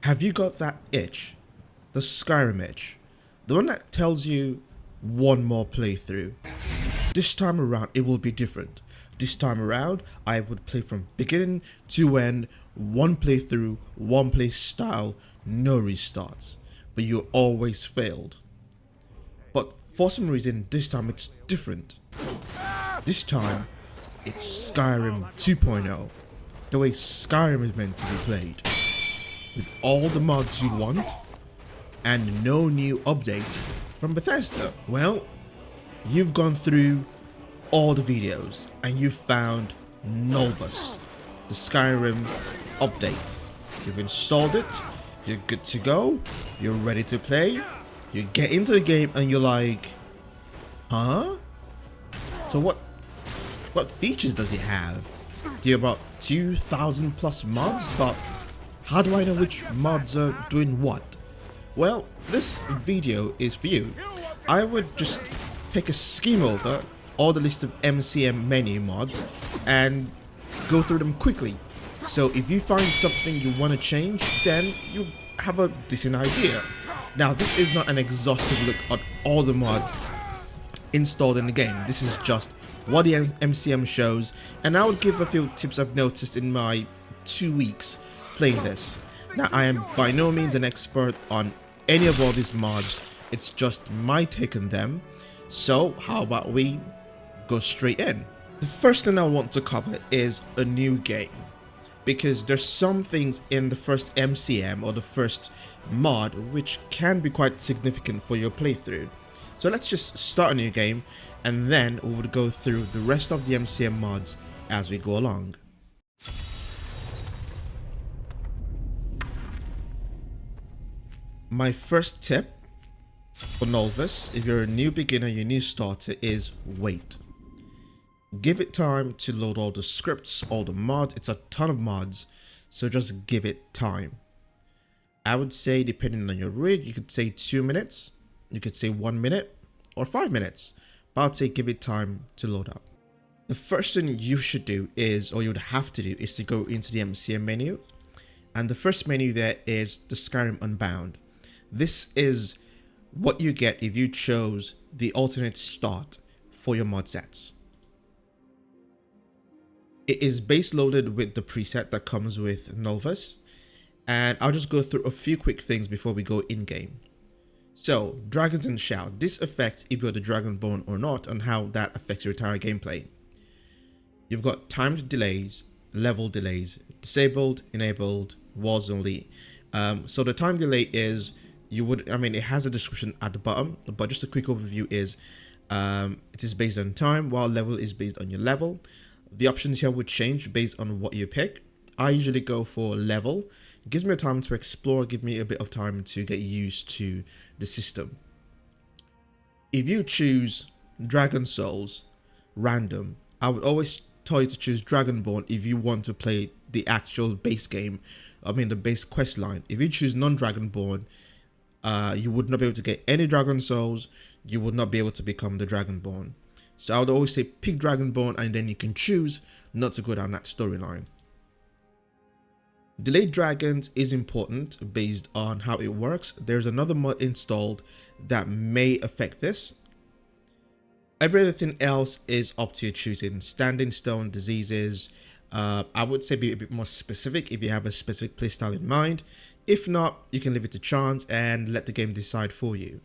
Have you got that itch? The Skyrim itch? The one that tells you one more playthrough. This time around it will be different. This time around I would play from beginning to end, one playthrough, one play style, no restarts. But you always failed. But for some reason this time it's different. This time it's Skyrim 2.0. The way Skyrim is meant to be played. With all the mods you want and no new updates from Bethesda. Well, you've gone through all the videos and you found Nolvus, the Skyrim update. You've installed it, you're good to go, you're ready to play, you get into the game and you're like, huh? So what features does it have? There are about 2,000 plus mods, but how do I know which mods are doing what? Well, this video is for you. I would just take a skim over all the list of MCM menu mods and go through them quickly. So if you find something you want to change, then you have a decent idea. Now, this is not an exhaustive look at all the mods installed in the game. This is just what the MCM shows, and I would give a few tips I've noticed in my 2 weeks playing this. Now, I am by no means an expert on any of all these mods, it's just my take on them. So how about we go straight in? The first thing I want to cover is a new game, because there's some things in the first MCM or the first mod which can be quite significant for your playthrough. So let's just start a new game and then we would go through the rest of the MCM mods as we go along. My first tip for Nolvus, if you're a new beginner, your new starter, is wait. Give it time to load all the scripts, all the mods. It's a ton of mods, so just give it time. I would say, depending on your rig, you could say 2 minutes, you could say 1 minute, or 5 minutes, but I'd say give it time to load up. The first thing you should do is, or you would have to do, is to go into the MCM menu, and the first menu there is the Skyrim Unbound. This is what you get if you chose the alternate start for your mod sets. It is base loaded with the preset that comes with Nolvus, and I'll just go through a few quick things before we go in game. So, Dragons and Shout. This affects if you're the Dragonborn or not, and how that affects your entire gameplay. You've got timed delays, level delays, disabled, enabled, walls only. So the time delay is, it has a description at the bottom, but just a quick overview is, it is based on time, while level is based on your level. The options here would change based on what you pick. I usually go for level. It gives me a time to explore, give me a bit of time to get used to the system. If you choose Dragon Souls random, I would always tell you to choose Dragonborn if you want to play the actual base game, the base quest line. If you choose non-Dragonborn, you would not be able to get any Dragon Souls, you would not be able to become the Dragonborn. So I would always say pick Dragonborn and then you can choose not to go down that storyline. Delayed Dragons is important based on how it works. There's another mod installed that may affect this. Everything else is up to your choosing. Standing Stone, Diseases, I would say be a bit more specific if you have a specific playstyle in mind. If not, you can leave it to chance and let the game decide for you.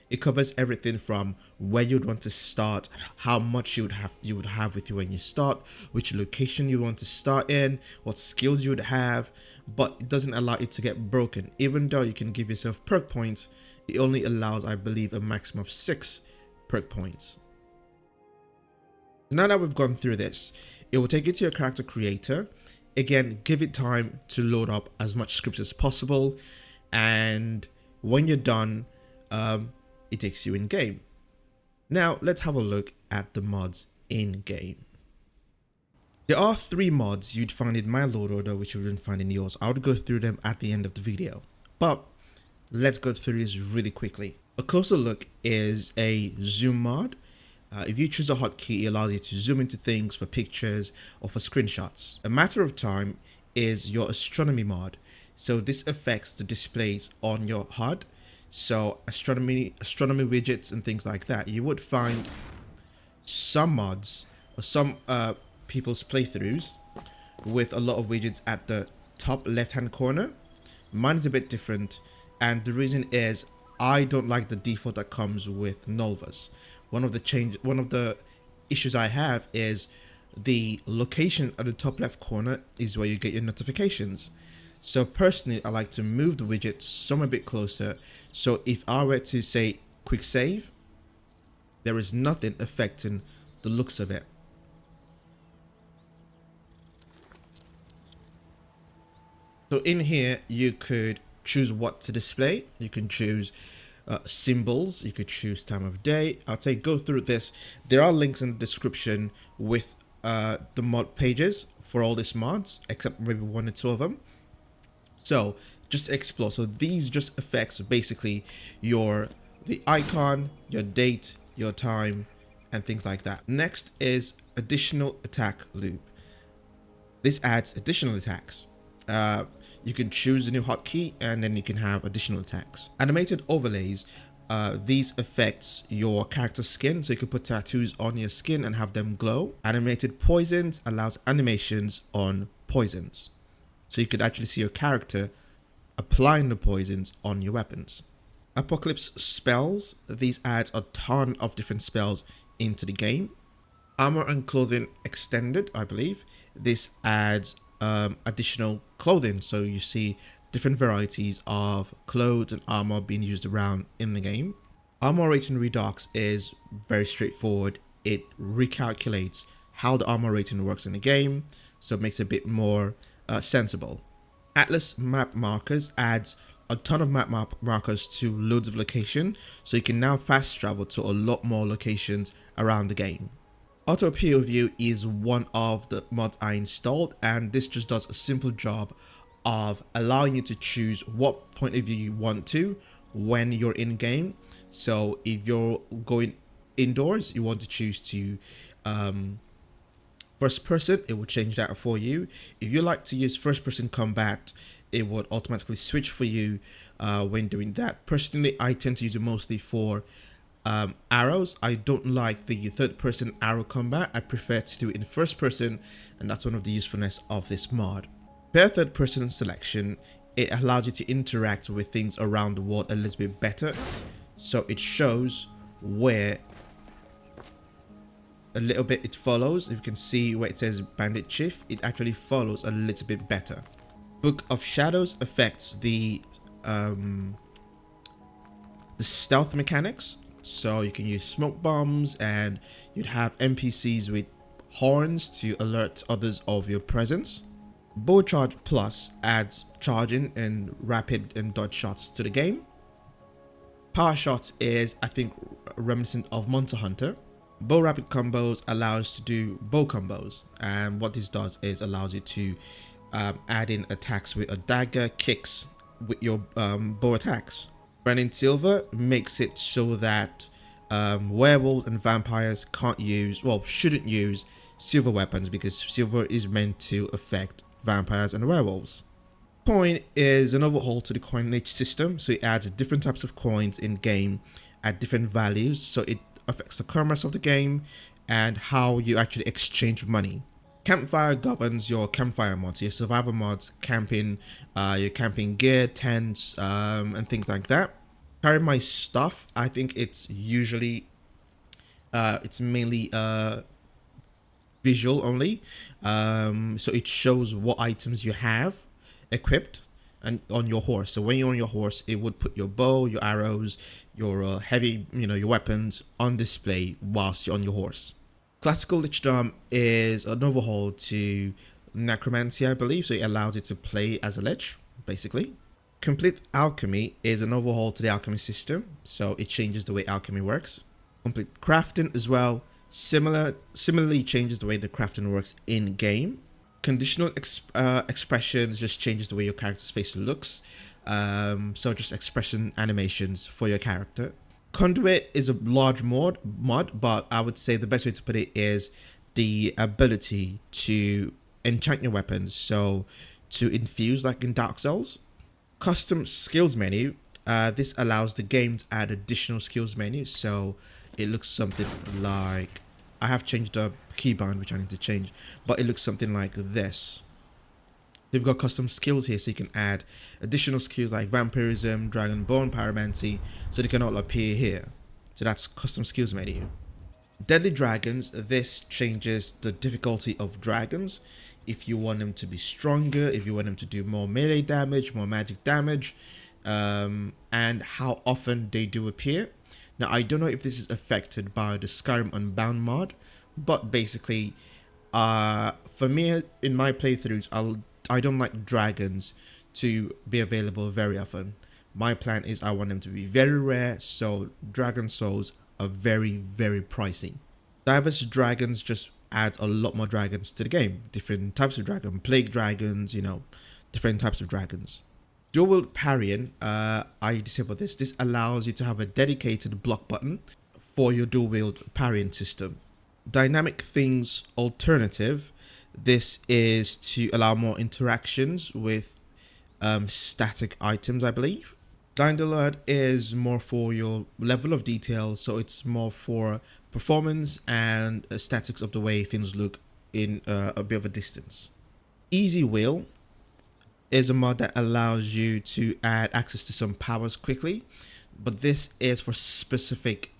It covers everything from where you'd want to start, how much you would have with you when you start, which location you want to start in, what skills you would have, but it doesn't allow you to get broken. Even though you can give yourself perk points, it only allows, I believe, a maximum of 6 perk points. Now that we've gone through this, it will take you to your character creator. Again, give it time to load up as much scripts as possible, and when you're done, it takes you in game. Now let's have a look at the mods in game. There are 3 mods you'd find in my load order which you wouldn't find in yours. I would go through them at the end of the video, but let's go through this really quickly. A closer look is a zoom mod. If you choose a hotkey, it allows you to zoom into things for pictures or for screenshots. A Matter of Time is your astronomy mod. So this affects the displays on your HUD. So astronomy widgets and things like that. You would find some mods or some people's playthroughs with a lot of widgets at the top left hand corner. Mine is a bit different, and the reason is I don't like the default that comes with Nolvus. One of the issues I have is the location at the top left corner is where you get your notifications. So personally, I like to move the widget somewhere a bit closer, so if I were to say quick save, there is nothing affecting the looks of it. So in here, you could choose what to display. You can choose symbols. You could choose time of day. I'll say go through this. There are links in the description with the mod pages for all these mods, except maybe 1 or 2 of them. So just explore. So these just affects basically the icon, your date, your time, and things like that. Next is additional attack loop. This adds additional attacks. You can choose a new hotkey and then you can have additional attacks. Animated overlays, these affects your character skin, so you can put tattoos on your skin and have them glow. Animated poisons allows animations on poisons, so you could actually see your character applying the poisons on your weapons. Apocalypse spells, these adds a ton of different spells into the game. Armor and clothing extended, I believe. This adds additional clothing, so you see different varieties of clothes and armor being used around in the game. Armor rating Redux is very straightforward. It recalculates how the armor rating works in the game, so it makes it a bit more sensible. Atlas map markers adds a ton of map markers to loads of locations, so you can now fast travel to a lot more locations around the game. Auto POV is one of the mods I installed, and this just does a simple job of allowing you to choose what point of view you want to when you're in game. So if you're going indoors, you want to choose to first person, it will change that for you. If you like to use first person combat, it would automatically switch for you when doing that. Personally, I tend to use it mostly for arrows. I don't like the third person arrow combat. I prefer to do it in first person, and that's one of the usefulness of this mod. Pair third person selection, it allows you to interact with things around the world a little bit better. So it shows where a little bit it follows. If you can see where it says Bandit Chief, it actually follows a little bit better. Book of Shadows affects the stealth mechanics. So you can use smoke bombs, and you'd have NPCs with horns to alert others of your presence. Bow Charge Plus adds charging and rapid and dodge shots to the game. Power Shots is, I think, reminiscent of Monster Hunter. BowRapidCombos allows to do bow combos, and what this does is allows you to add in attacks with a dagger, kicks with your bow attacks. Branding Silver makes it so that werewolves and vampires can't use, well, shouldn't use silver weapons, because silver is meant to affect vampires and werewolves. Coin is an overhaul to the coinage system, so it adds different types of coins in game at different values, so it affects the commerce of the game and how you actually exchange money. Campfire governs your campfire mods, your survival mods, camping, your camping gear, tents, and things like that. Carry my stuff, I think it's usually, it's mainly visual only, so it shows what items you have equipped and on your horse. So when you're on your horse, it would put your bow, your arrows, your heavy, your weapons on display whilst you're on your horse. Classical Lichdom is an overhaul to Necromancy, I believe, so it allows it to play as a lich, basically. Complete Alchemy is an overhaul to the Alchemy system, so it changes the way Alchemy works. Complete Crafting as well, similarly changes the way the crafting works in game. Conditional expressions just changes the way your character's face looks, so just expression animations for your character. Conduit is a large mod, but I would say the best way to put it is the ability to enchant your weapons, so to infuse like in Dark Souls. Custom skills menu. This allows the game to add additional skills menu, so it looks something like, I have changed the keybind, which I need to change, but it looks something like this. They've got custom skills here, so you can add additional skills like vampirism, dragonborn, pyromancy, so they can all appear here. So that's custom skills menu. Deadly dragons. This changes the difficulty of dragons. If you want them to be stronger, if you want them to do more melee damage, more magic damage, and how often they do appear. Now, I don't know if this is affected by the Skyrim Unbound mod, but basically, for me, in my playthroughs, I don't like dragons to be available very often. My plan is I want them to be very rare, so dragon souls are very, very pricey. Diverse dragons just adds a lot more dragons to the game. Different types of dragon, plague dragons, you know, different types of dragons. Dual wield parrying, I disabled this. This allows you to have a dedicated block button for your dual wield parrying system. Dynamic things alternative. This is to allow more interactions with static items, I believe. DynDOLOD is more for your level of detail, so it's more for performance and statics of the way things look in a bit of a distance. Easy Wheel is a mod that allows you to add access to some powers quickly, but this is for specific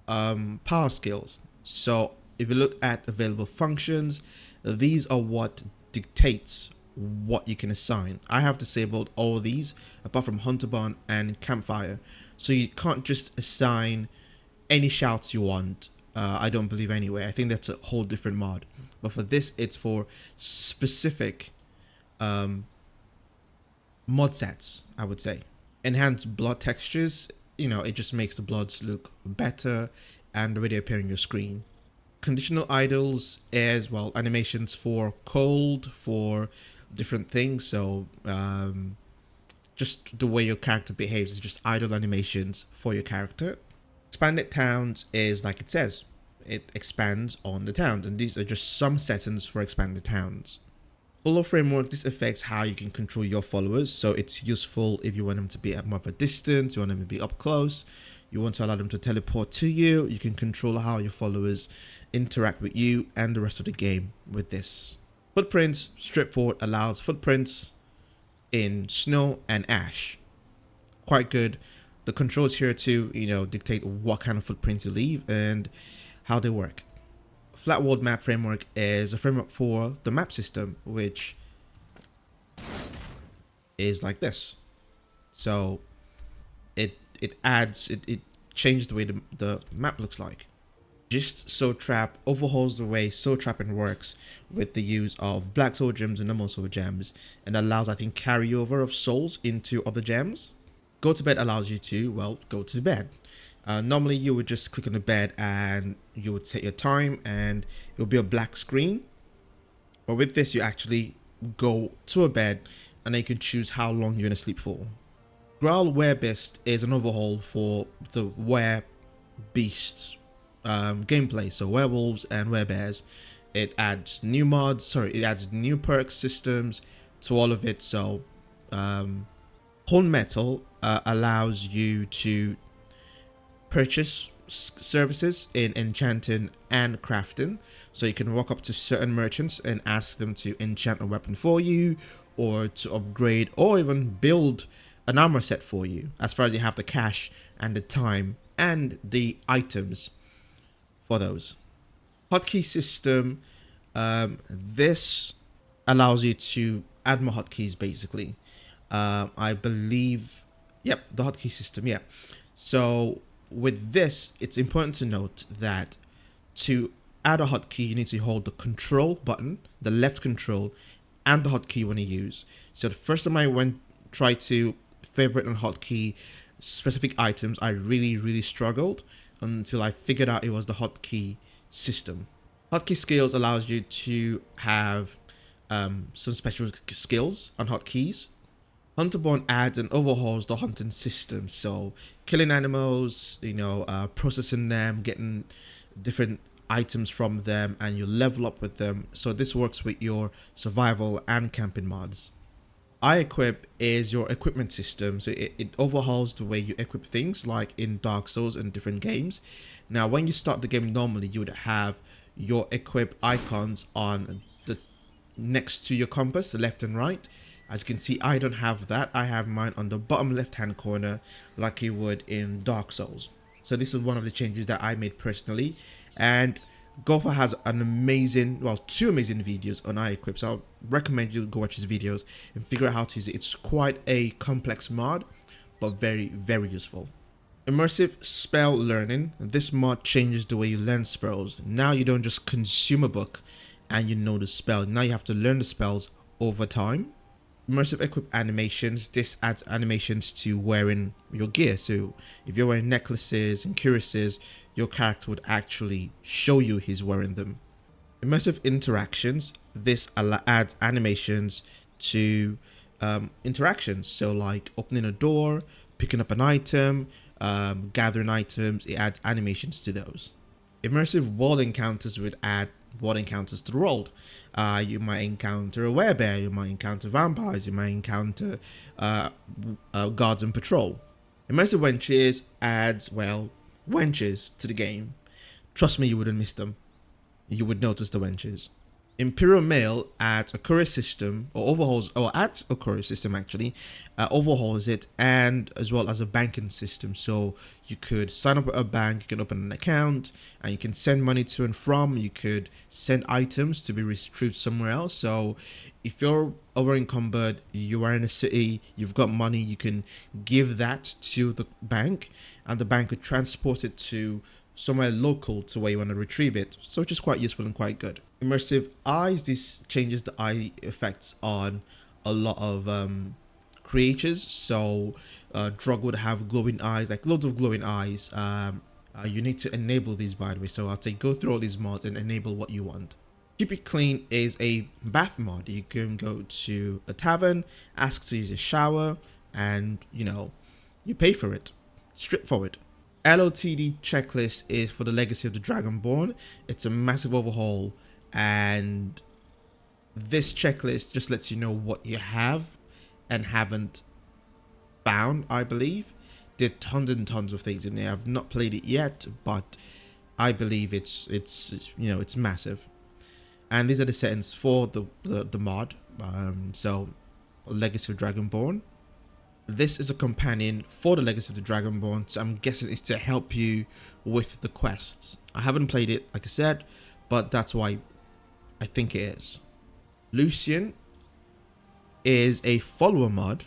power skills. So if you look at available functions, these are what dictates what you can assign. I have disabled all these apart from Hunterbond and Campfire, so you can't just assign any shouts you want. I don't believe anyway. I think that's a whole different mod, but for this it's for specific mod sets, I would say. Enhanced blood textures, you know, it just makes the bloods look better and the way they appear on your screen. Conditional Idles is, well, animations for cold, for different things, so just the way your character behaves is just idle animations for your character. Expanded Towns is like it says, it expands on the towns, and these are just some settings for expanded towns. Follow framework, this affects how you can control your followers, so it's useful if you want them to be at more of a distance, you want them to be up close, you want to allow them to teleport to you. You can control how your followers interact with you and the rest of the game with this. Footprints, straightforward, allows footprints in snow and ash. Quite good. The controls here too, you know, dictate what kind of footprints you leave and how they work. Flat World Map Framework is a framework for the map system, which is like this. So it changes the way the map looks like. Gist Soul Trap overhauls the way soul trapping works with the use of black soul gems and normal soul gems, and allows, I think, carryover of souls into other gems. Go to bed allows you to, well, go to bed. Normally you would just click on the bed and you would set your time and it will be a black screen, but with this you actually go to a bed and then you can choose how long you're gonna sleep for. Growl Werebeasts is an overhaul for the Werebeasts gameplay, so werewolves and werebears. It adds new mods, it adds new perk systems to all of it. So Horn Metal allows you to purchase services in enchanting and crafting, so you can walk up to certain merchants and ask them to enchant a weapon for you, or to upgrade, or even build an armor set for you, as far as you have the cash and the time and the items for those. Hotkey system, this allows you to add more hotkeys basically. I believe, yep, the hotkey system, yeah. So with this, it's important to note that to add a hotkey, you need to hold the control button, the left control, and the hotkey when you use. So the first time I tried to favorite and hotkey specific items, I really struggled until I figured out it was the hotkey system. Hotkey skills allows you to have some special skills on hotkeys. Hunterborn adds and overhauls the hunting system, so killing animals, you know, processing them, getting different items from them, and you level up with them. So this works with your survival and camping mods. iEquip is your equipment system, so it overhauls the way you equip things, like in Dark Souls and different games. Now, when you start the game normally, you would have your equip icons on the next to your compass, the left and right. As you can see, I don't have that. I have mine on the bottom left hand corner, like you would in Dark Souls. So this is one of the changes that I made personally, and Gopher has an amazing, well, two amazing videos on iEquip, so I'll recommend you go watch his videos and figure out how to use it. It's quite a complex mod, but very useful. Immersive spell learning. This mod changes the way you learn spells. Now you don't just consume a book and you know the spell. Now you have to learn the spells over time. Immersive equip animations. This adds animations to wearing your gear. So if you're wearing necklaces and cuirasses, your character would actually show you he's wearing them. Immersive interactions. This adds animations to interactions. So like opening a door, picking up an item, gathering items. It adds animations to those. Immersive world encounters would add world encounters to the world. You might encounter a werebear, you might encounter vampires, you might encounter guards and patrol. Immersive wenches adds, well, wenches to the game. Trust me, you wouldn't miss them. You would notice the wenches. Imperial Mail adds a courier system, or overhauls, or adds a courier system actually, overhauls it, and as well as a banking system. So you could sign up at a bank, you can open an account, and you can send money to and from. You could send items to be retrieved somewhere else. So if you're over encumbered, you are in a city, you've got money, you can give that to the bank, and the bank could transport it to somewhere local to where you want to retrieve it, so which is quite useful and quite good. Immersive eyes. This changes the eye effects on a lot of creatures. So Drug would have glowing eyes, like loads of glowing eyes. You need to enable these, by the way, so I'll go through all these mods and enable what you want. Keep It Clean is a bath mod. You can go to a tavern, ask to use a shower, and you pay for it. Straightforward. LOTD checklist is for the Legacy of the Dragonborn. It's a massive overhaul, and this checklist just lets you know what you have and haven't found. I believe there are tons and tons of things in there. I've not played it yet, but I believe it's massive. And these are the settings for the mod. So Legacy of Dragonborn. This is a companion for the Legacy of the Dragonborn, so I'm guessing it's to help you with the quests. I haven't played it, like I said, but that's why I think it is. Lucian is a follower mod.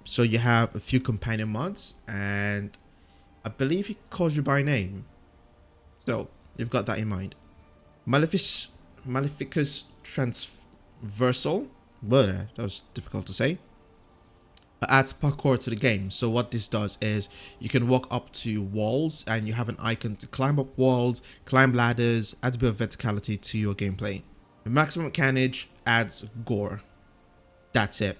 So you have a few companion mods, and I believe he calls you by name. So you've got that in mind. Maleficus Transversal. Well, that was difficult to say. Adds parkour to the game. So what this does is you can walk up to walls and you have an icon to climb up walls, climb ladders, adds a bit of verticality to your gameplay. The maximum carnage adds gore. That's it.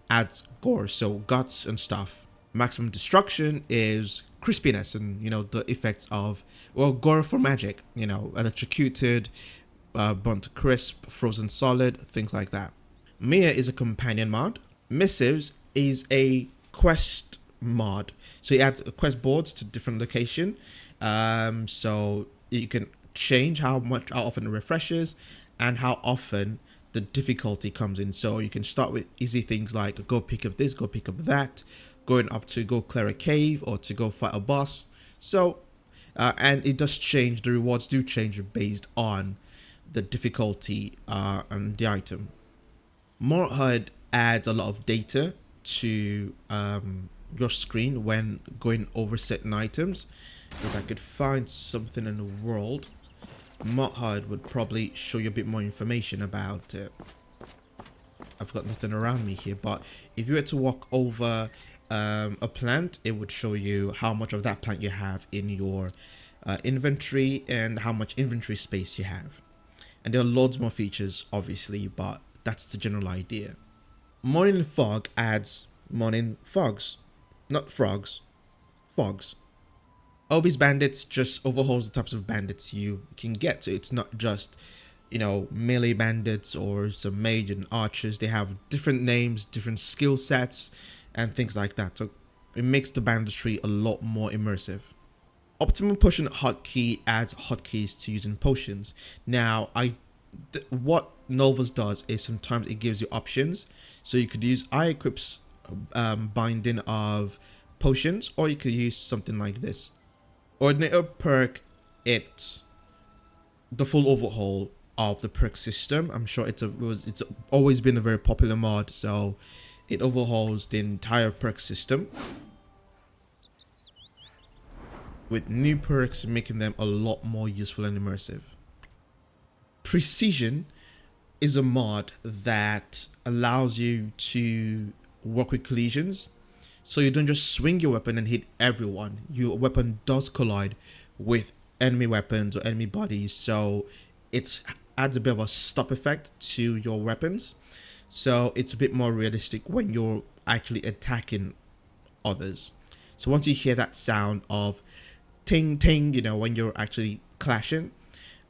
Adds gore, so guts and stuff. Maximum destruction is crispiness and the effects of, well, gore for magic, electrocuted, burnt to crisp, frozen solid, things like that. Mia is a companion mod. Missives is a quest mod. So it adds quest boards to different location. So you can change how often it refreshes and how often the difficulty comes in. So you can start with easy things like go pick up this, go pick up that, going up to go clear a cave or to go fight a boss. So and it does change. The rewards do change based on the difficulty and the item. More HUD adds a lot of data to your screen when going over certain items. If I could find something in the world, Mod HUD would probably show you a bit more information about it. I've got nothing around me here, but if you were to walk over a plant, it would show you how much of that plant you have in your inventory and how much inventory space you have. And there are loads more features, obviously, but that's the general idea. Morning Fog adds morning fogs, not frogs, fogs. Obis Bandits just overhauls the types of bandits you can get. So it's not just melee bandits or some mage and archers. They have different names, different skill sets, and things like that. So it makes the banditry a lot more immersive. Optimum potion hotkey adds hotkeys to using potions. Now, what Nolvus does is sometimes it gives you options. So you could use iEquip's binding of potions, or you could use something like this. Ordinator perk, it's the full overhaul of the perk system. I'm sure it's always been a very popular mod, so it overhauls the entire perk system with new perks, making them a lot more useful and immersive. Precision is a mod that allows you to work with collisions, so you don't just swing your weapon and hit everyone. Your weapon does collide with enemy weapons or enemy bodies, so it adds a bit of a stop effect to your weapons, so it's a bit more realistic when you're actually attacking others. So once you hear that sound of ting ting, when you're actually clashing,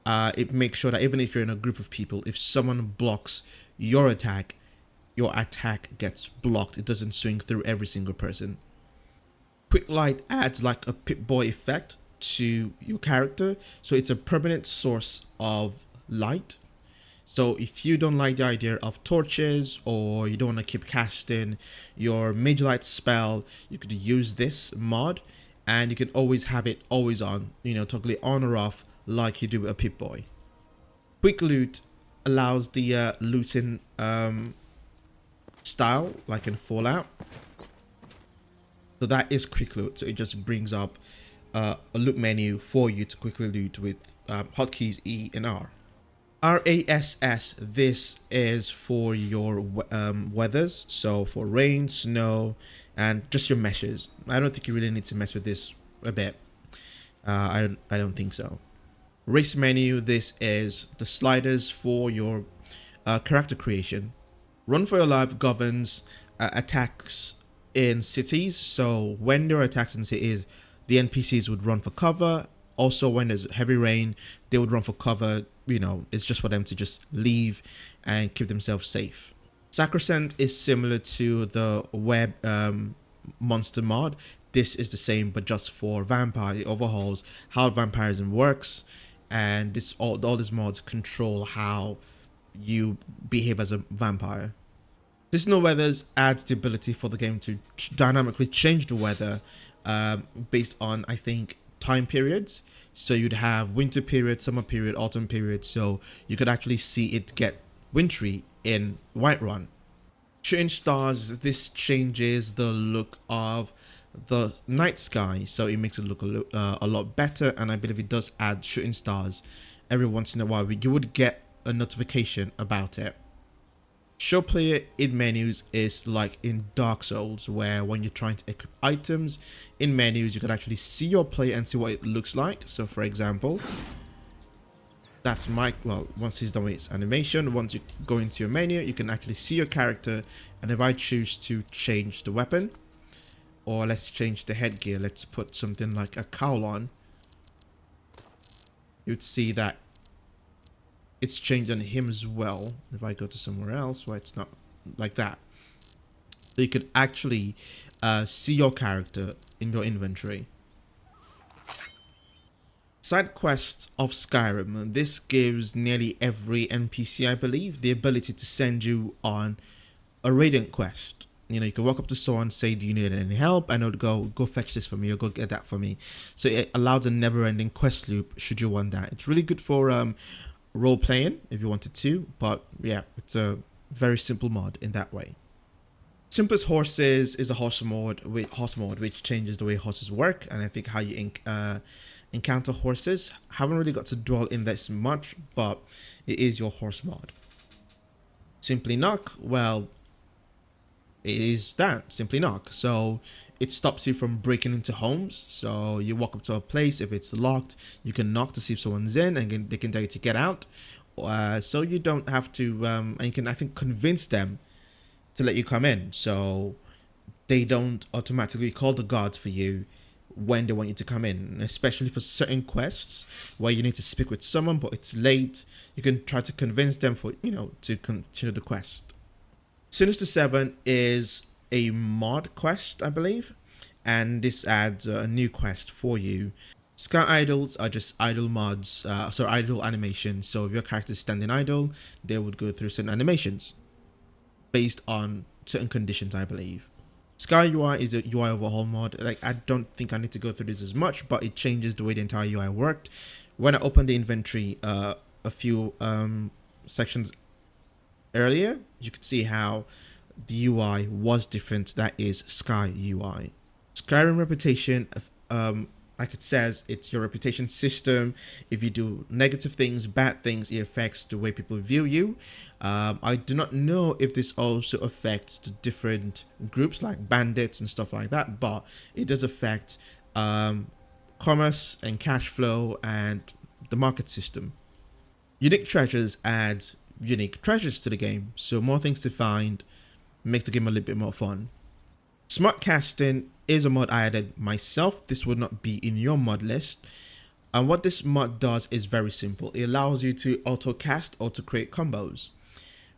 it makes sure that even if you're in a group of people, if someone blocks your attack gets blocked. It doesn't swing through every single person. Quick light adds like a Pip-Boy effect to your character, so it's a permanent source of light. So if you don't like the idea of torches, or you don't want to keep casting your Major Light spell, you could use this mod, and you can always have it always on, totally on or off, like you do with a Pip-Boy. Quick loot allows the looting style, like in Fallout. So that is quick loot. So it just brings up a loot menu for you to quickly loot with hotkeys E and R. RASS, this is for your weathers, so for rain, snow, and just your meshes. I don't think you really need to mess with this a bit. I don't think so. Race menu, this is the sliders for your character creation. Run for your life governs attacks in cities, so when there are attacks in cities, the NPCs would run for cover. Also, when there's heavy rain, they would run for cover. It's just for them to just leave and keep themselves safe. Sacrosanct is similar to the web monster mod. This is the same, but just for vampire. It overhauls how vampirism works, and all these mods control how you behave as a vampire. Seasonal weathers adds the ability for the game to dynamically change the weather based on, I think, time periods. So you'd have winter period, summer period, autumn period, so you could actually see it get wintry in Whiterun. Shooting stars, this changes the look of the night sky, so it makes it look a lot better, and I believe it does add shooting stars every once in a while. You would get a notification about it. Show player in menus is like in Dark Souls, where when you're trying to equip items in menus, you can actually see your player and see what it looks like. So for example, that's once he's done with his animation, once you go into your menu, you can actually see your character. And if I choose to change the weapon, or let's change the headgear, let's put something like a cowl on, you'd see that it's changed on him as well. If I go to somewhere else where it's not like that, so you could actually see your character in your inventory. Side quests of Skyrim. This gives nearly every NPC, I believe, the ability to send you on a Radiant quest. You can walk up to someone, say, do you need any help? And it would go fetch this for me, or go get that for me. So it allows a never-ending quest loop should you want that. It's really good for role playing if you wanted to, but yeah, it's a very simple mod in that way. Simplest Horses is a horse mod which changes the way horses work, and I think how you encounter horses. Haven't really got to dwell in this much, but it is your horse mod. Simply Knock, well, it is that, Simply Knock. So it stops you from breaking into homes. So you walk up to a place, if it's locked, you can knock to see if someone's in, and they can tell you to get out. So you don't have to, and you can, I think, convince them to let you come in. So they don't automatically call the guards for you, when they want you to come in, especially for certain quests where you need to speak with someone but it's late. You can try to convince them for, to continue the quest. Sinister 7 is a mod quest, I believe, and this adds a new quest for you. Sky Idles are just idle mods, idle animations. So if your character is standing idle, they would go through certain animations based on certain conditions, I believe. Sky UI is a UI overhaul mod. Like, I don't think I need to go through this as much, but it changes the way the entire UI worked. When I opened the inventory a few sections earlier, you could see how the UI was different. That is Sky UI. Skyrim reputation, like it says, it's your reputation system. If you do negative things, bad things, it affects the way people view you. I do not know if this also affects the different groups like bandits and stuff like that, but it does affect commerce and cash flow and the market system. Unique treasures add unique treasures to the game, so more things to find makes the game a little bit more fun. Smart casting is a mod I added myself. This would not be in your mod list. And what this mod does is very simple. It allows you to auto cast, auto create combos.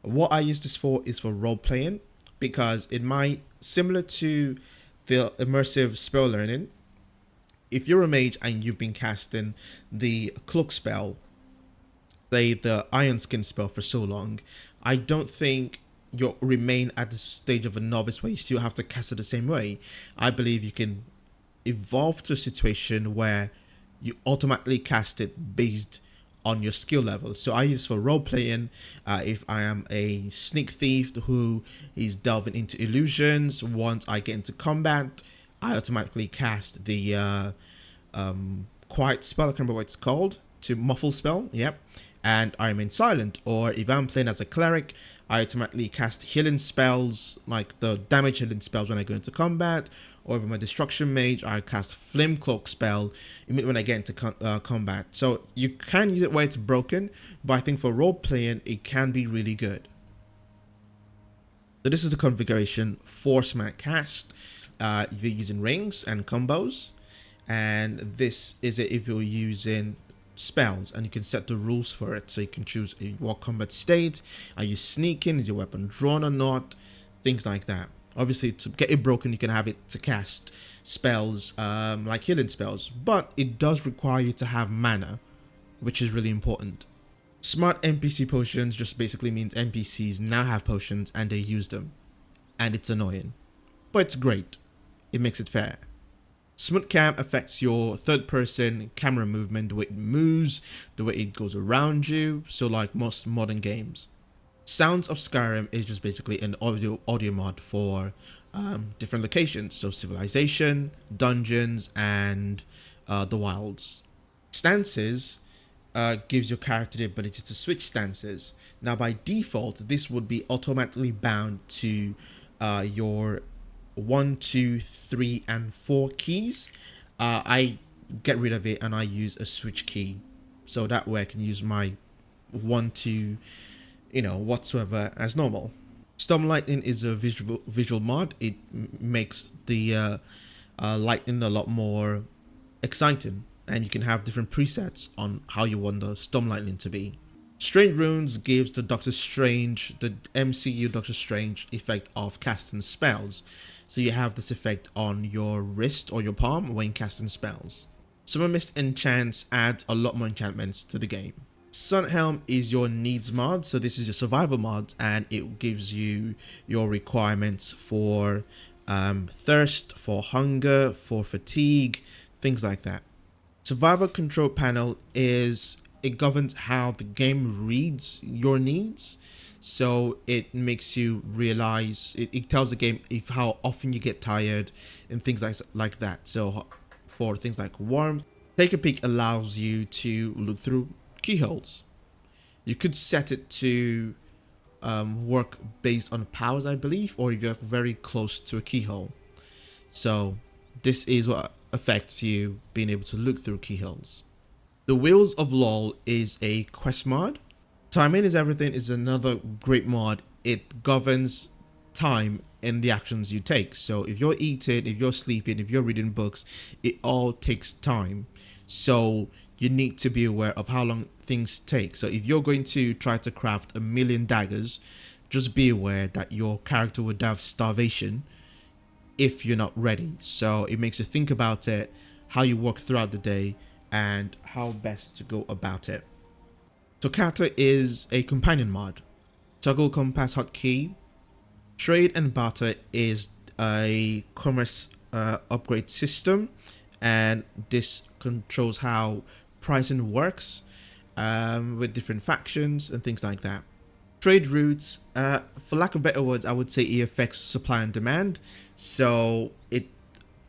What I use this for is for role playing, because it might, similar to the immersive spell learning, if you're a mage and you've been casting the cloak spell, say the iron skin spell, for so long, I don't think you'll remain at the stage of a novice where you still have to cast it the same way. I believe you can evolve to a situation where you automatically cast it based on your skill level. So I use for role playing. If I am a sneak thief who is delving into illusions, once I get into combat, I automatically cast the quiet spell. I can't remember what it's called. To muffle spell. Yep. And I remain silent. Or if I'm playing as a cleric, I automatically cast healing spells, like the damage healing spells when I go into combat. Or if I'm a destruction mage, I cast flame cloak spell immediately when I get into combat. So you can use it where it's broken, but I think for role playing, it can be really good. So this is the configuration for Smart Cast. If you're using rings and combos, and this is it if you're using spells, and you can set the rules for it. So you can choose what combat state, are you sneaking, is your weapon drawn or not, things like that. Obviously, to get it broken, you can have it to cast spells like healing spells, but it does require you to have mana, which is really important. Smart NPC potions just basically means NPCs now have potions and they use them, and it's annoying, but it's great. It makes it fair. Smooth Cam affects your third person camera movement, the way it moves, the way it goes around you, so like most modern games. Sounds of Skyrim is just basically an audio mod for different locations, so civilization, dungeons, and the wilds. Stances gives your character the ability to switch stances. Now by default, this would be automatically bound to your 1, 2, 3, and 4 keys. I get rid of it and I use a switch key, so that way I can use my 1, 2, whatsoever as normal. Storm Lightning is a visual mod. It makes the lightning a lot more exciting, and you can have different presets on how you want the Storm Lightning to be. Strange Runes gives the the MCU Doctor Strange effect of casting spells. So you have this effect on your wrist or your palm when casting spells. Summer Mist Enchants adds a lot more enchantments to the game. Sunhelm is your needs mod, so this is your survival mod, and it gives you your requirements for thirst, for hunger, for fatigue, things like that. Survival control panel it governs how the game reads your needs. So it makes you realize, it tells the game how often you get tired and things like that. So for things like warmth, Take a Peek allows you to look through keyholes. You could set it to work based on powers, I believe, or if you're very close to a keyhole. So this is what affects you being able to look through keyholes. The Wheels of LOL is a quest mod. Timing is Everything is another great mod. It governs time in the actions you take. So if you're eating, if you're sleeping, if you're reading books, it all takes time. So you need to be aware of how long things take. So if you're going to try to craft 1,000,000 daggers, just be aware that your character would have starvation if you're not ready. So it makes you think about it, how you work throughout the day, and how best to go about it. Toccata is a companion mod. Toggle compass hotkey. Trade and barter is a commerce upgrade system, and this controls how pricing works with different factions and things like that. Trade routes, for lack of better words, I would say it affects supply and demand. So it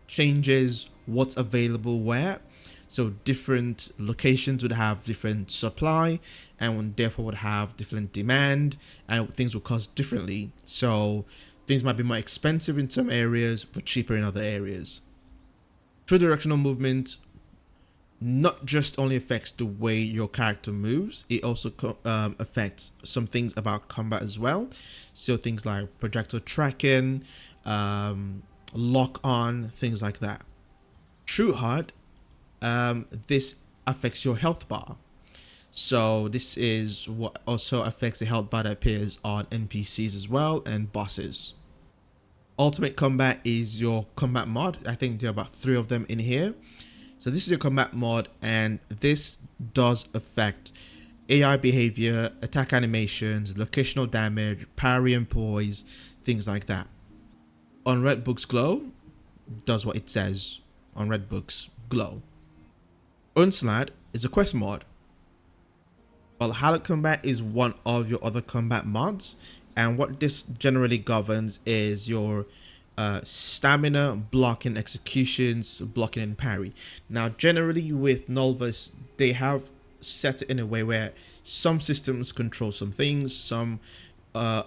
changes what's available where. So different locations would have different supply and therefore would have different demand, and things will cost differently. So things might be more expensive in some areas but cheaper in other areas. True directional movement not just only affects the way your character moves, it also affects some things about combat as well. So things like projectile tracking, lock on, things like that. True hard, this affects your health bar. So this is what also affects the health bar that appears on NPCs as well and bosses. Ultimate combat is your combat mod. I think there are about 3 of them in here. So this is your combat mod, and this does affect AI behavior, attack animations, locational damage, parry and poise, things like that. On Red Books Glow, does what it says on Red Books Glow. Onslaught is a quest mod. While Hallowed Combat is one of your other combat mods, and what this generally governs is your stamina, blocking, executions, blocking and parry. Now generally with Nolvus, they have set it in a way where some systems control some things, some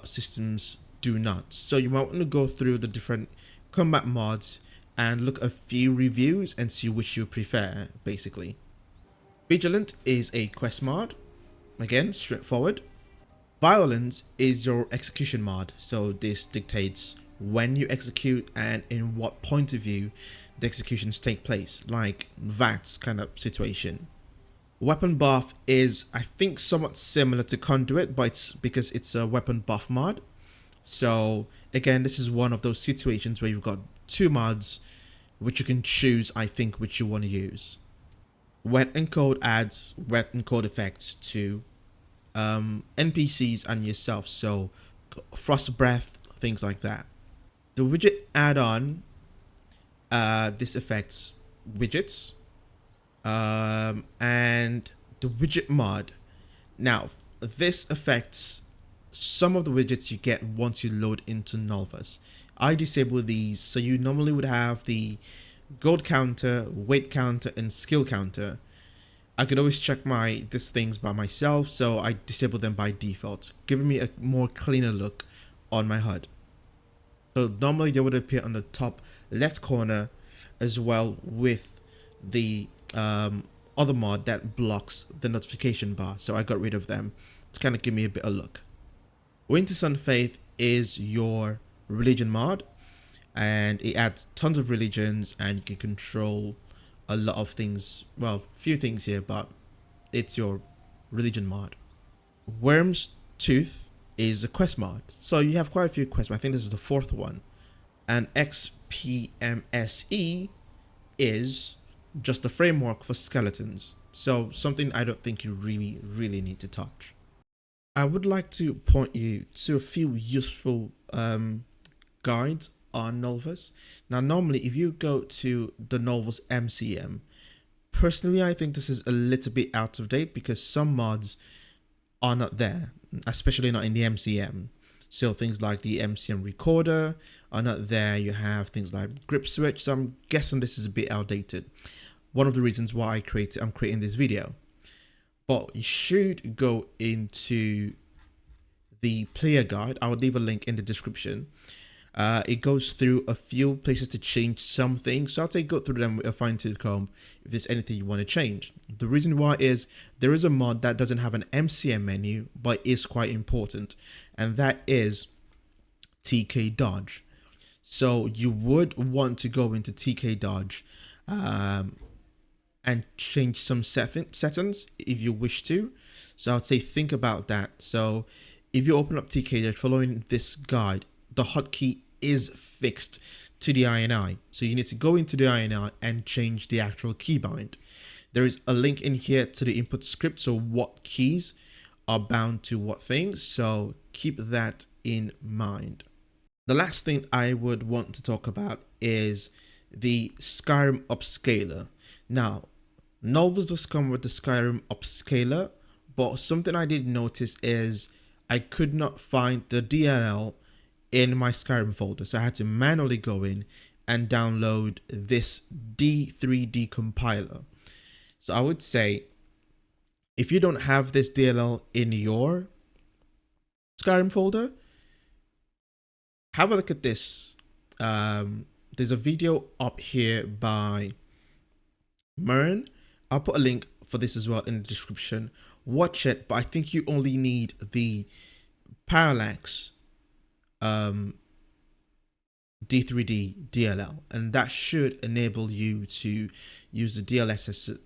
systems do not. So you might want to go through the different combat mods and look at a few reviews and see which you prefer, basically. Vigilant is a quest mod, again straightforward. Violence is your execution mod, so this dictates when you execute and in what point of view the executions take place, like that kind of situation. Weapon buff is, I think, somewhat similar to Conduit, but it's because it's a weapon buff mod. So again, this is one of those situations where you've got 2 mods which you can choose, I think, which you want to use. Wet and Cold adds wet and cold effects to NPCs and yourself, so frost breath, things like that. The widget add-on, this affects widgets, and the widget mod. Now this affects some of the widgets you get once you load into Nolvus. I disable these, so you normally would have the gold counter, weight counter, and skill counter. I could always check these things by myself, so I disable them by default, giving me a more cleaner look on my HUD. So normally they would appear on the top left corner as well with the other mod that blocks the notification bar. So I got rid of them to kind of give me a bit of look. Winter Sun Faith is your religion mod, and it adds tons of religions and you can control a lot of things. Well, few things here, but it's your religion mod. Worm's Tooth is a quest mod, so you have quite a few quests. I think this is the 4th one. And XPMSE is just a framework for skeletons, so something I don't think you really need to touch. I would like to point you to a few useful guides on Nolvus. Now normally if you go to the Nolvus MCM, personally I think this is a little bit out of date because some mods are not there, especially not in the MCM. So things like the MCM recorder are not there. You have things like grip switch, so I'm guessing this is a bit outdated. One of the reasons why I'm creating this video. But you should go into the player guide. I will leave a link in the description. It goes through a few places to change some things, so I'll say go through them with a fine-tooth comb if there's anything you want to change. The reason why is there is a mod that doesn't have an MCM menu but is quite important, and that is TK Dodge. So you would want to go into TK Dodge and change some settings if you wish to. So I'd say think about that. So if you open up TK Dodge following this guide, the hotkey is fixed to the INI. So you need to go into the INI and change the actual keybind. There is a link in here to the input script, so what keys are bound to what things. So keep that in mind. The last thing I would want to talk about is the Skyrim upscaler. Now, Nolvus does come with the Skyrim upscaler, but something I did notice is I could not find the DLL in my Skyrim folder, so I had to manually go in and download this D3D compiler. So I would say, if you don't have this DLL in your Skyrim folder, have a look at this. There's a video up here by MERN. I'll put a link for this as well in the description. Watch it, but I think you only need the Parallax D3D DLL, and that should enable you to use the DLSS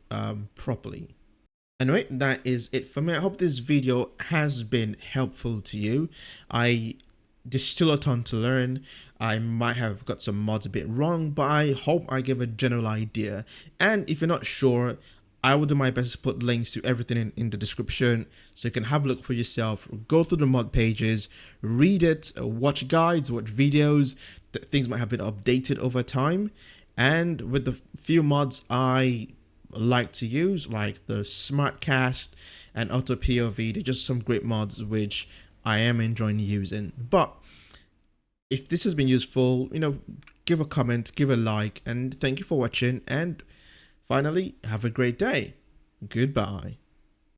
properly. Anyway, that is it for me. I hope this video has been helpful to you. There's still a ton to learn. I might have got some mods a bit wrong, but I hope I give a general idea. And if you're not sure, I will do my best to put links to everything in the description, so you can have a look for yourself, go through the mod pages, read it, watch guides, watch videos. Things might have been updated over time. And with the few mods I like to use, like the Smartcast and Auto POV, they're just some great mods which I am enjoying using. But if this has been useful, give a comment, give a like, and thank you for watching. And finally, have a great day. Goodbye.